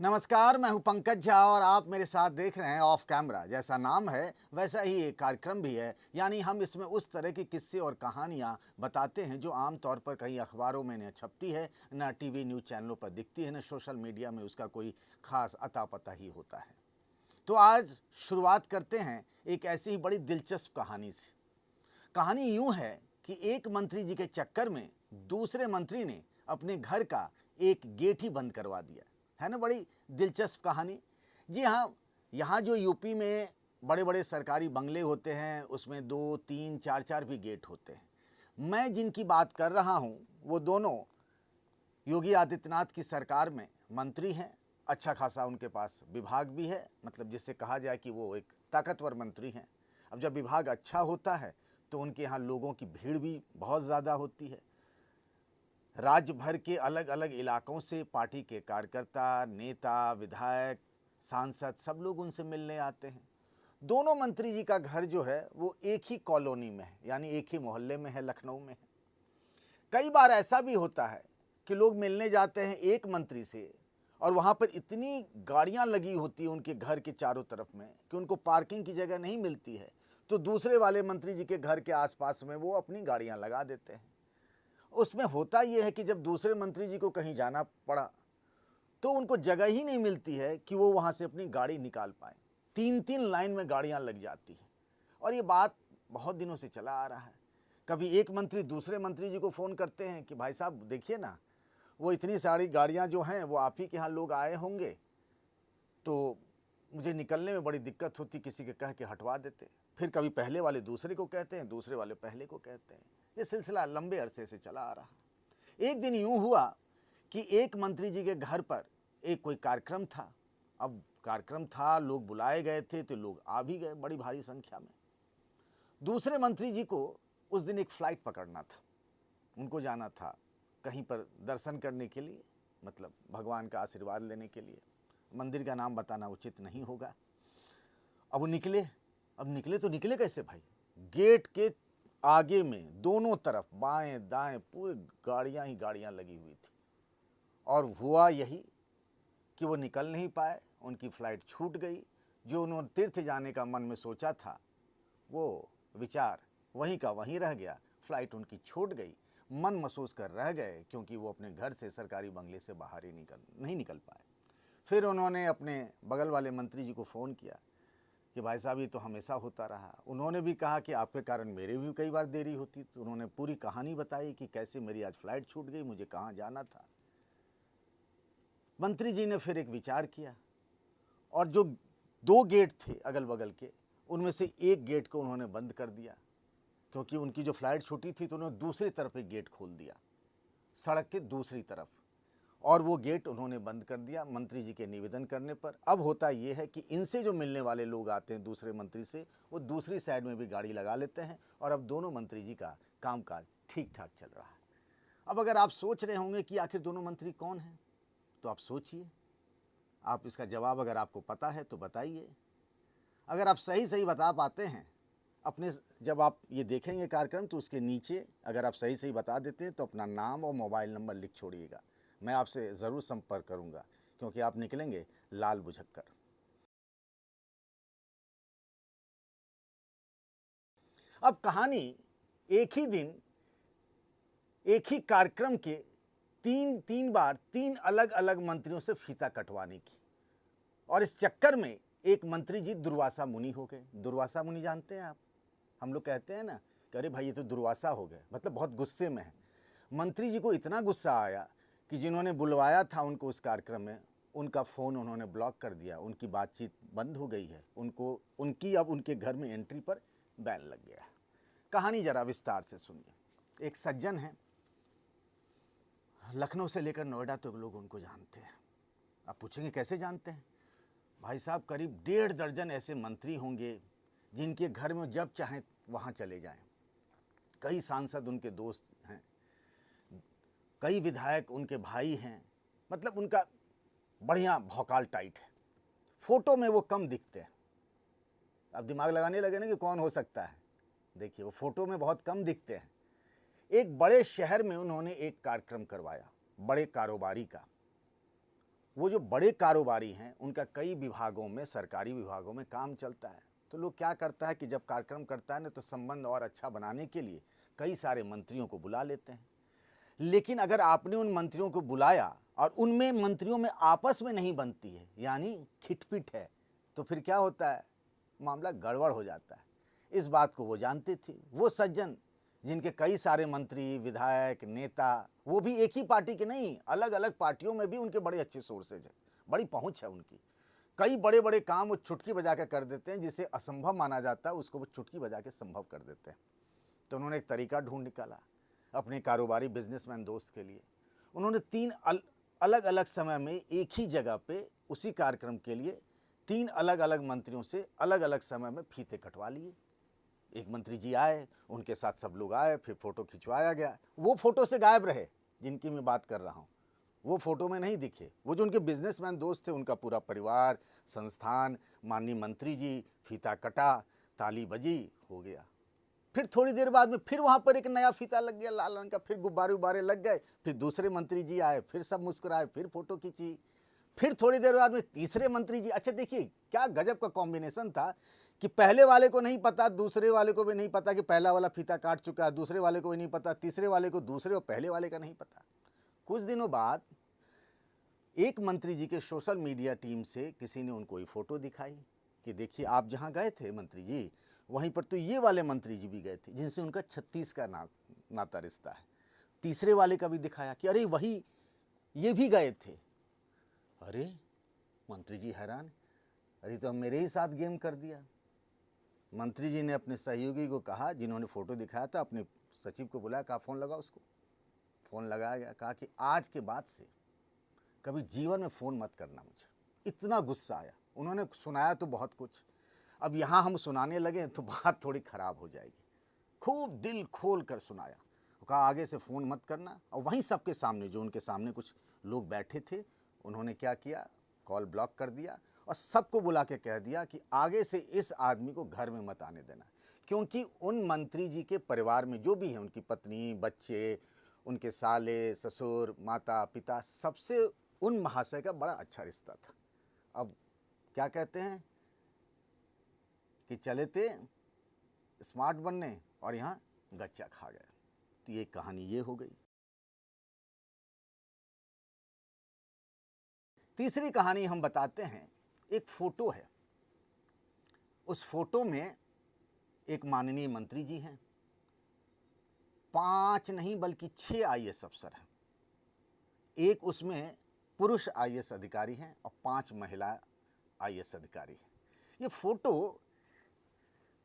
नमस्कार, मैं हूं पंकज झा और आप मेरे साथ देख रहे हैं ऑफ कैमरा। जैसा नाम है वैसा ही एक कार्यक्रम भी है, यानी हम इसमें उस तरह के किस्से और कहानियां बताते हैं जो आमतौर पर कहीं अखबारों में न छपती है, न टीवी न्यूज़ चैनलों पर दिखती है, न सोशल मीडिया में उसका कोई खास अता पता ही होता है। तो आज शुरुआत करते हैं एक ऐसी ही बड़ी दिलचस्प कहानी से। कहानी यूं है कि एक मंत्री जी के चक्कर में दूसरे मंत्री ने अपने घर का एक गेट ही बंद करवा दिया। है ना, बड़ी दिलचस्प कहानी। जी हाँ, यहाँ जो यूपी में बड़े बड़े सरकारी बंगले होते हैं उसमें 2, 3, 4 भी गेट होते हैं। मैं जिनकी बात कर रहा हूँ वो दोनों योगी आदित्यनाथ की सरकार में मंत्री हैं। अच्छा खासा उनके पास विभाग भी है, मतलब जिससे कहा जाए कि वो एक ताकतवर मंत्री हैं। अब जब विभाग अच्छा होता है तो उनके यहाँ लोगों की भीड़ भी बहुत ज़्यादा होती है। राज्य भर के अलग अलग इलाकों से पार्टी के कार्यकर्ता, नेता, विधायक, सांसद सब लोग उनसे मिलने आते हैं। दोनों मंत्री जी का घर जो है वो एक ही कॉलोनी में है, यानी एक ही मोहल्ले में है, लखनऊ में है। कई बार ऐसा भी होता है कि लोग मिलने जाते हैं एक मंत्री से और वहाँ पर इतनी गाड़ियाँ लगी होती हैं उनके घर के चारों तरफ में कि उनको पार्किंग की जगह नहीं मिलती है, तो दूसरे वाले मंत्री जी के घर के आसपास में वो अपनी गाड़ियाँ लगा देते हैं। उसमें होता यह है कि जब दूसरे मंत्री जी को कहीं जाना पड़ा तो उनको जगह ही नहीं मिलती है कि वो वहाँ से अपनी गाड़ी निकाल पाए। 3-3 लाइन में गाड़ियाँ लग जाती हैं और ये बात बहुत दिनों से चला आ रहा है। कभी एक मंत्री दूसरे मंत्री जी को फ़ोन करते हैं कि भाई साहब देखिए ना, वो इतनी सारी गाड़ियाँ जो हैं वो आप ही के यहाँ लोग आए होंगे, तो मुझे निकलने में बड़ी दिक्कत होती, किसी के कह के हटवा देते। फिर कभी पहले वाले दूसरे को कहते हैं, दूसरे वाले पहले को कहते हैं। ये सिलसिला लंबे अरसे से चला आ रहा। एक दिन यूं हुआ कि एक मंत्री जी के घर पर एक कोई कार्यक्रम था। अब कार्यक्रम था, लोग बुलाए गए थे तो लोग आ भी गए बड़ी भारी संख्या में। दूसरे मंत्री जी को उस दिन एक फ्लाइट पकड़ना था, उनको जाना था कहीं पर दर्शन करने के लिए, मतलब भगवान का आशीर्वाद लेने के लिए। मंदिर का नाम बताना उचित नहीं होगा। अब वो निकले। अब निकले तो निकले कैसे भाई? गेट के आगे में दोनों तरफ बाएं दाएं पूरे गाड़ियां ही गाड़ियां लगी हुई थी और हुआ यही कि वो निकल नहीं पाए, उनकी फ्लाइट छूट गई। जो उन्होंने तीर्थ जाने का मन में सोचा था वो विचार वहीं का वहीं रह गया, फ्लाइट उनकी छूट गई। मन महसूस कर रह गए क्योंकि वो अपने घर से सरकारी बंगले से बाहर ही नहीं निकल पाए। फिर उन्होंने अपने बगल वाले मंत्री जी को फ़ोन किया कि भाई साहब ये तो हमेशा होता रहा। उन्होंने भी कहा कि आपके कारण मेरे भी कई बार देरी होती। तो उन्होंने पूरी कहानी बताई कि कैसे मेरी आज फ्लाइट छूट गई, मुझे कहाँ जाना था। मंत्री जी ने फिर एक विचार किया और जो 2 गेट थे अगल बगल के, उनमें से एक गेट को उन्होंने बंद कर दिया क्योंकि उनकी जो फ्लाइट छूटी थी तो उन्होंने दूसरी तरफ एक गेट खोल दिया, सड़क के दूसरी तरफ, और वो गेट उन्होंने बंद कर दिया मंत्री जी के निवेदन करने पर। अब होता ये है कि इनसे जो मिलने वाले लोग आते हैं दूसरे मंत्री से, वो दूसरी साइड में भी गाड़ी लगा लेते हैं और अब दोनों मंत्री जी का कामकाज ठीक ठाक चल रहा है। अब अगर आप सोच रहे होंगे कि आखिर दोनों मंत्री कौन हैं, तो आप सोचिए। आप इसका जवाब अगर आपको पता है तो बताइए। अगर आप सही सही बता पाते हैं अपने, जब आप ये देखेंगे कार्यक्रम तो उसके नीचे अगर आप सही सही बता देते हैं तो अपना नाम और मोबाइल नंबर लिख छोड़िएगा। मैं आपसे ज़रूर संपर्क करूंगा क्योंकि आप निकलेंगे लाल बुझक्कर। अब कहानी एक ही दिन एक ही कार्यक्रम के तीन तीन बार 3 अलग अलग मंत्रियों से फीता कटवाने की, और इस चक्कर में एक मंत्री जी दुर्वासा मुनि हो गए। दुर्वासा मुनि जानते हैं आप? हम लोग कहते हैं ना कि अरे भाई ये तो दुर्वासा हो गए, मतलब बहुत गुस्से में है। मंत्री जी को इतना गुस्सा आया कि जिन्होंने बुलवाया था उनको उस कार्यक्रम में, उनका फ़ोन उन्होंने ब्लॉक कर दिया, उनकी बातचीत बंद हो गई है, उनकी अब उनके घर में एंट्री पर बैन लग गया है। कहानी ज़रा विस्तार से सुनिए। एक सज्जन हैं, लखनऊ से लेकर नोएडा तक लोग उनको जानते हैं। आप पूछेंगे कैसे जानते हैं? भाई साहब करीब 1.5 दर्जन ऐसे मंत्री होंगे जिनके घर में जब चाहें वहाँ चले जाएं। कई सांसद उनके दोस्त हैं, कई विधायक उनके भाई हैं, मतलब उनका बढ़िया भौकाल टाइट है। फोटो में वो कम दिखते हैं। अब दिमाग लगाने लगे ना कि कौन हो सकता है। देखिए वो फोटो में बहुत कम दिखते हैं। एक बड़े शहर में उन्होंने एक कार्यक्रम करवाया, बड़े कारोबारी का, वो जो बड़े कारोबारी हैं उनका कई विभागों में, सरकारी विभागों में काम चलता है। तो लोग क्या करता है कि जब कार्यक्रम करता है ना, तो संबंध और अच्छा बनाने के लिए कई सारे मंत्रियों को बुला लेते हैं। लेकिन अगर आपने उन मंत्रियों को बुलाया और उनमें मंत्रियों में आपस में नहीं बनती है, यानी खिटपिट है, तो फिर क्या होता है, मामला गड़बड़ हो जाता है। इस बात को वो जानते थे। वो सज्जन जिनके कई सारे मंत्री, विधायक, नेता, वो भी एक ही पार्टी के नहीं, अलग अलग पार्टियों में भी उनके बड़े अच्छे सोर्सेज हैं, बड़ी पहुंच है उनकी। कई बड़े बड़े काम वो चुटकी बजा के कर देते हैं, जिसे असंभव माना जाता है उसको वो चुटकी बजा के संभव कर देते हैं। तो उन्होंने एक तरीका ढूंढ निकाला अपने कारोबारी बिजनेसमैन दोस्त के लिए। उन्होंने अलग अलग समय में एक ही जगह पे उसी कार्यक्रम के लिए 3 अलग अलग मंत्रियों से अलग अलग समय में फीते कटवा लिए। एक मंत्री जी आए, उनके साथ सब लोग आए, फिर फोटो खिंचवाया गया। वो फोटो से गायब रहे जिनकी मैं बात कर रहा हूँ, वो फोटो में नहीं दिखे। वो जो उनके बिजनेसमैन दोस्त थे, उनका पूरा परिवार, संस्थान, माननीय मंत्री जी, फीता कटा, ताली बजी, हो गया। फिर थोड़ी देर बाद में फिर वहाँ पर एक नया फीता लग गया लाल रंग का, फिर गुब्बारे उब्बारे लग गए, फिर दूसरे मंत्री जी आए, फिर सब मुस्कुराए, फिर फोटो खींची। फिर थोड़ी देर बाद में तीसरे मंत्री जी। अच्छा देखिए क्या गजब का कॉम्बिनेशन था कि पहले वाले को नहीं पता, दूसरे वाले को भी नहीं पता कि पहला वाला फीता काट चुका है, दूसरे वाले को भी नहीं पता, तीसरे वाले को दूसरे और पहले वाले का नहीं पता। कुछ दिनों बाद एक मंत्री जी के सोशल मीडिया टीम से किसी ने उनको ये फोटो दिखाई कि देखिए आप जहाँ गए थे मंत्री जी, वहीं पर तो ये वाले मंत्री जी भी गए थे जिनसे उनका 36 का नाता रिश्ता है। तीसरे वाले का भी दिखाया कि अरे वही ये भी गए थे। अरे मंत्री जी हैरान, अरे तो मेरे ही साथ गेम कर दिया। मंत्री जी ने अपने सहयोगी को कहा, जिन्होंने फोटो दिखाया था, अपने सचिव को बुलाया, कहा फ़ोन लगाओ उसको। फ़ोन लगाया गया, कहा कि आज के बाद से कभी जीवन में फ़ोन मत करना मुझे। इतना गुस्सा आया। उन्होंने सुनाया तो बहुत कुछ, अब यहाँ हम सुनाने लगे तो बात थोड़ी ख़राब हो जाएगी। खूब दिल खोल कर सुनाया, कहा आगे से फ़ोन मत करना। और वहीं सबके सामने, जो उनके सामने कुछ लोग बैठे थे, उन्होंने क्या किया, कॉल ब्लॉक कर दिया और सबको बुला के कह दिया कि आगे से इस आदमी को घर में मत आने देना। क्योंकि उन मंत्री जी के परिवार में जो भी हैं, उनकी पत्नी, बच्चे, उनके साले, ससुर, माता, पिता, सबसे उन महाशय का बड़ा अच्छा रिश्ता था। अब क्या कहते हैं कि चले थे स्मार्ट बनने और यहाँ गच्चा खा गए। तो ये कहानी ये हो गई। तीसरी कहानी हम बताते हैं, एक फोटो है। उस फोटो में एक माननीय मंत्री जी हैं, 5 नहीं बल्कि 6 आईएएस अफसर हैं। एक उसमें पुरुष आईएएस अधिकारी हैं और 5 महिला आईएएस अधिकारी हैं। ये फोटो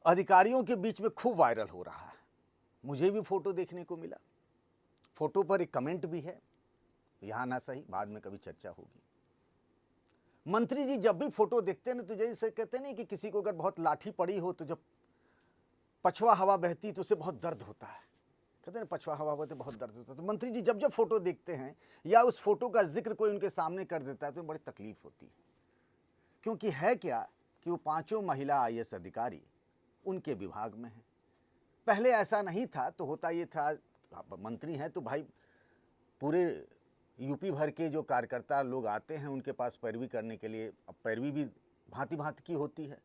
अधिकारियों के बीच में खूब वायरल हो रहा है। मुझे भी फोटो देखने को मिला। फोटो पर एक कमेंट भी है, यहाँ ना सही, बाद में कभी चर्चा होगी। मंत्री जी जब भी फोटो देखते हैं ना, तो जैसे कहते नहीं कि किसी को अगर बहुत लाठी पड़ी हो तो जब पछुआ हवा बहती तो उसे बहुत दर्द होता है, कहते हैं पछुआ हवा बहती बहुत दर्द होता है। तो मंत्री जी जब जब फोटो देखते हैं या उस फोटो का जिक्र कोई उनके सामने कर देता है तो बड़ी तकलीफ होती है। क्योंकि है क्या कि वो 5 महिला आईएएस अधिकारी उनके विभाग में हैं। पहले ऐसा नहीं था, तो होता ये था, मंत्री हैं तो भाई पूरे यूपी भर के जो कार्यकर्ता लोग आते हैं उनके पास पैरवी करने के लिए। अब पैरवी भी भांति भांति की होती है,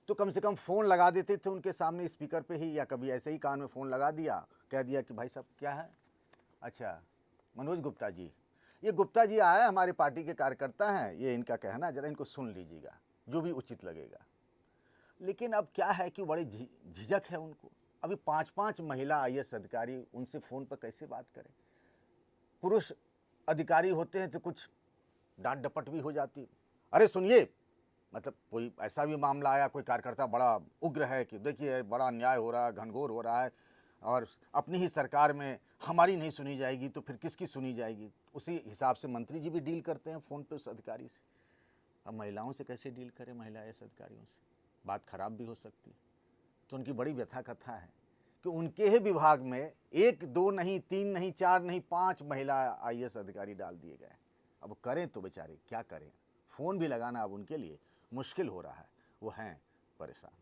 तो कम से कम फ़ोन लगा देते थे उनके सामने स्पीकर पे ही, या कभी ऐसे ही कान में फ़ोन लगा दिया, कह दिया कि भाई साहब क्या है, अच्छा मनोज गुप्ता जी, ये गुप्ता जी आए, हमारे पार्टी के कार्यकर्ता हैं, ये इनका कहना, ज़रा इनको सुन लीजिएगा, जो भी उचित लगेगा। लेकिन अब क्या है कि बड़ी झिझक है उनको। अभी 5-5 महिला आईएएस अधिकारी, उनसे फ़ोन पर कैसे बात करें। पुरुष अधिकारी होते हैं तो कुछ डांट डपट भी हो जाती। अरे सुनिए, मतलब कोई ऐसा भी मामला आया, कोई कार्यकर्ता बड़ा उग्र है कि देखिए बड़ा अन्याय हो रहा है, घनघोर हो रहा है, और अपनी ही सरकार में हमारी नहीं सुनी जाएगी तो फिर किसकी सुनी जाएगी। उसी हिसाब से मंत्री जी भी डील करते हैं फ़ोन पे उस अधिकारी से। अब महिलाओं से कैसे डील करें, महिला आईएएस अधिकारियों से, बात खराब भी हो सकती है। तो उनकी बड़ी व्यथा कथा है कि उनके ही विभाग में 1, 2 नहीं, 3 नहीं, 4 नहीं, 5 महिला आईएएस अधिकारी डाल दिए गए। अब करें तो बेचारे क्या करें, फ़ोन भी लगाना अब उनके लिए मुश्किल हो रहा है, वो हैं परेशान।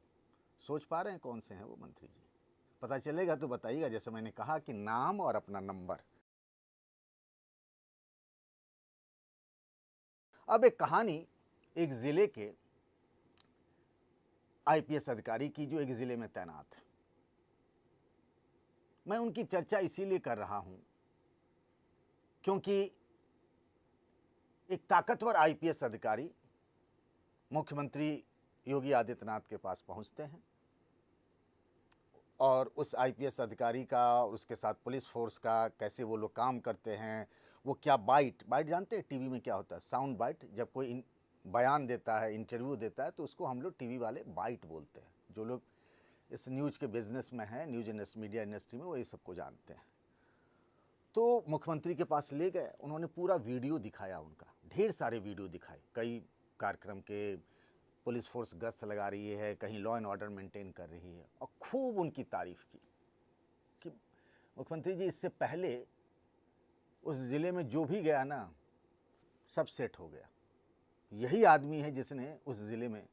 सोच पा रहे हैं कौन से हैं वो मंत्री जी? पता चलेगा तो बताइएगा, जैसे मैंने कहा कि नाम और अपना नंबर। अब एक कहानी एक ज़िले के आईपीएस अधिकारी की जो एक ज़िले में तैनात है। मैं उनकी चर्चा इसीलिए कर रहा हूं क्योंकि एक ताकतवर आईपीएस अधिकारी मुख्यमंत्री योगी आदित्यनाथ के पास पहुंचते हैं और उस आईपीएस अधिकारी का और उसके साथ पुलिस फोर्स का कैसे वो लोग काम करते हैं, वो क्या बाइट जानते हैं टीवी में क्या होता है, साउंड बाइट। जब कोई बयान देता है, इंटरव्यू देता है तो उसको हम लोग टीवी वाले बाइट बोलते हैं। जो लोग इस न्यूज़ के बिजनेस में हैं, न्यूज़ मीडिया इंडस्ट्री में, वो ये सबको जानते हैं। तो मुख्यमंत्री के पास ले गए, उन्होंने पूरा वीडियो दिखाया, उनका ढेर सारे वीडियो दिखाए, कई कार्यक्रम के, पुलिस फोर्स गश्त लगा रही है, कहीं लॉ एंड ऑर्डर मेंटेन कर रही है, और खूब उनकी तारीफ की कि मुख्यमंत्री जी इससे पहले उस ज़िले में जो भी गया ना सब सेट हो गया, यही आदमी है जिसने उस ज़िले में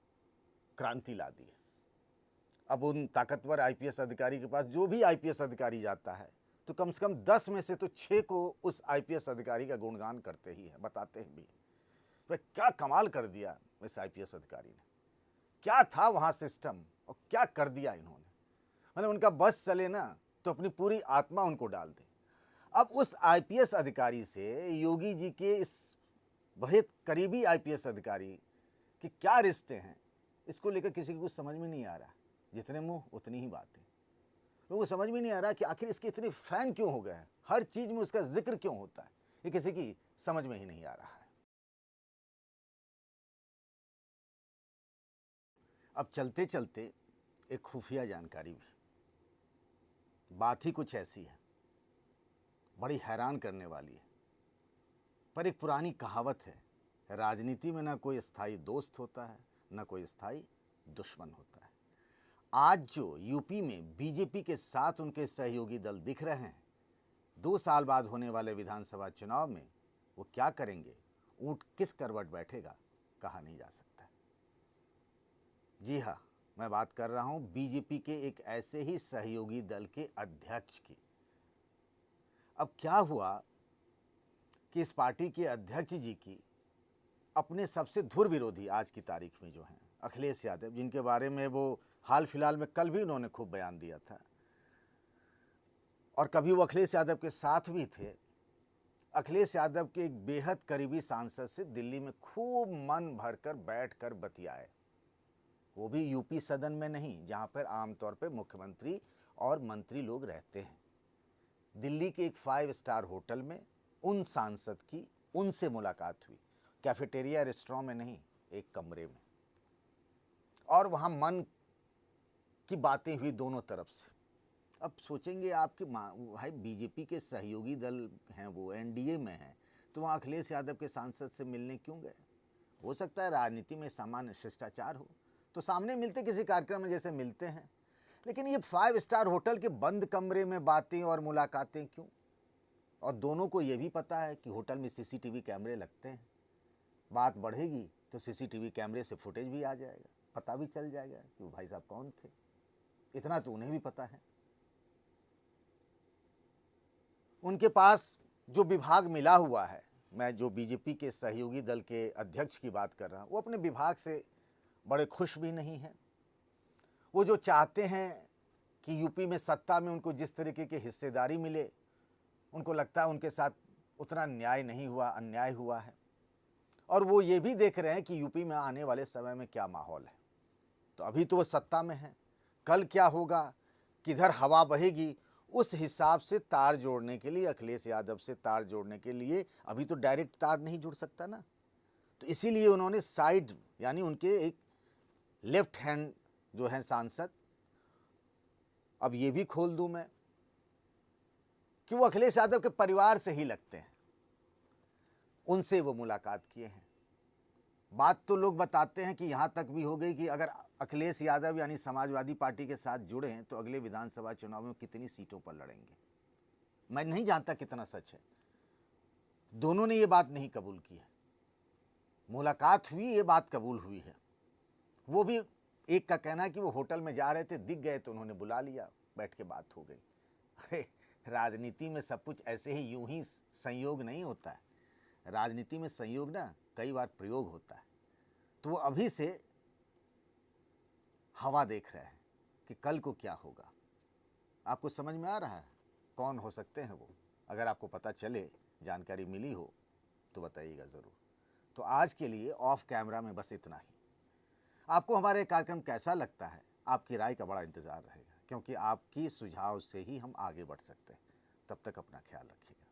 क्रांति ला दी है। अब उन ताकतवर आईपीएस अधिकारी के पास जो भी आईपीएस अधिकारी जाता है तो कम से कम 10 में से तो 6 को उस आईपीएस अधिकारी का गुणगान करते ही है, बताते हैं भी। वह क्या कमाल कर दिया इस आईपीएस अधिकारी ने, क्या था वहाँ सिस्टम और क्या कर दिया इन्होंने। मतलब उनका बस चले ना तो अपनी पूरी आत्मा उनको डाल दे। अब उस आईपीएस अधिकारी से योगी जी के इस बहुत करीबी आईपीएस अधिकारी के क्या रिश्ते हैं, इसको लेकर किसी को कुछ समझ में नहीं आ रहा। जितने मुंह उतनी ही बातें। लोगों को समझ में नहीं आ रहा कि आखिर इसके इतने फैन क्यों हो गए हैं, हर चीज में उसका जिक्र क्यों होता है, ये किसी की समझ में ही नहीं आ रहा है। अब चलते चलते एक खुफिया जानकारी भी, बात ही कुछ ऐसी है, बड़ी हैरान करने वाली है। पर एक पुरानी कहावत है, राजनीति में ना कोई स्थायी दोस्त होता है, ना कोई स्थायी दुश्मन होता है। आज जो यूपी में बीजेपी के साथ उनके सहयोगी दल दिख रहे हैं, 2 साल बाद होने वाले विधानसभा चुनाव में वो क्या करेंगे, ऊंट किस करवट बैठेगा, कहा नहीं जा सकता। जी हाँ, मैं बात कर रहा हूं बीजेपी के एक ऐसे ही सहयोगी दल के अध्यक्ष की। अब क्या हुआ कि इस पार्टी के अध्यक्ष जी की अपने सबसे धुर विरोधी आज की तारीख में जो हैं अखिलेश यादव, जिनके बारे में वो हाल फिलहाल में कल भी उन्होंने खूब बयान दिया था, और कभी वो अखिलेश यादव के साथ भी थे। अखिलेश यादव के एक बेहद करीबी सांसद से दिल्ली में खूब मन भरकर बैठकर बतियाए, वो भी यूपी सदन में नहीं, जहां पर आमतौर पर मुख्यमंत्री और मंत्री लोग रहते हैं। दिल्ली के एक 5 स्टार होटल में उन सांसद की उनसे मुलाकात हुई, कैफेटेरिया रेस्टोरेंट में नहीं, एक कमरे में, और वहां मन की बातें हुई दोनों तरफ से। अब सोचेंगे आपके भाई बीजेपी के सहयोगी दल हैं, वो एनडीए में हैं, तो वहाँ अखिलेश यादव के सांसद से मिलने क्यों गए? हो सकता है राजनीति में सामान्य शिष्टाचार हो तो सामने मिलते किसी कार्यक्रम में जैसे मिलते हैं, लेकिन ये 5 स्टार होटल के बंद कमरे में बातें और मुलाकातें क्यों? और दोनों को ये भी पता है कि होटल में सीसीटीवी कैमरे लगते हैं, बात बढ़ेगी तो सीसीटीवी कैमरे से फुटेज भी आ जाएगा, पता भी चल जाएगा कि वो भाई साहब कौन थे। इतना तो उन्हें भी पता है। उनके पास जो विभाग मिला हुआ है, मैं जो बीजेपी के सहयोगी दल के अध्यक्ष की बात कर रहा हूं, वो अपने विभाग से बड़े खुश भी नहीं हैं। वो जो चाहते हैं कि यूपी में सत्ता में उनको जिस तरीके की हिस्सेदारी मिले, उनको लगता है उनके साथ उतना न्याय नहीं हुआ, अन्याय हुआ है। और वो ये भी देख रहे हैं कि यूपी में आने वाले समय में क्या माहौल है। तो अभी तो वो सत्ता में है, कल क्या होगा, किधर हवा बहेगी, उस हिसाब से तार जोड़ने के लिए, अखिलेश यादव से तार जोड़ने के लिए अभी तो डायरेक्ट तार नहीं जुड़ सकता ना, तो इसीलिए उन्होंने साइड, यानी उनके एक लेफ्ट हैंड जो है सांसद, अब ये भी खोल दूं मैं कि वो अखिलेश यादव के परिवार से ही लगते हैं, उनसे वो मुलाकात किए हैं। बात तो लोग बताते हैं कि यहाँ तक भी हो गई कि अगर अखिलेश यादव यानी समाजवादी पार्टी के साथ जुड़े हैं तो अगले विधानसभा चुनाव में कितनी सीटों पर लड़ेंगे। मैं नहीं जानता कितना सच है, दोनों ने ये बात नहीं कबूल की है। मुलाकात हुई, ये बात कबूल हुई है। वो भी एक का कहना है कि वो होटल में जा रहे थे, दिख गए तो उन्होंने बुला लिया, बैठ के बात हो गई। अरे राजनीति में सब कुछ ऐसे ही यूं ही संयोग नहीं होता है। राजनीति में संयोग ना कई बार प्रयोग होता है, तो वो अभी से हवा देख रहे हैं कि कल को क्या होगा। आपको समझ में आ रहा है कौन हो सकते हैं वो? अगर आपको पता चले, जानकारी मिली हो तो बताइएगा ज़रूर। तो आज के लिए ऑफ कैमरा में बस इतना ही। आपको हमारे कार्यक्रम कैसा लगता है, आपकी राय का बड़ा इंतज़ार रहेगा, क्योंकि आपकी सुझाव से ही हम आगे बढ़ सकते हैं। तब तक अपना ख्याल रखिएगा।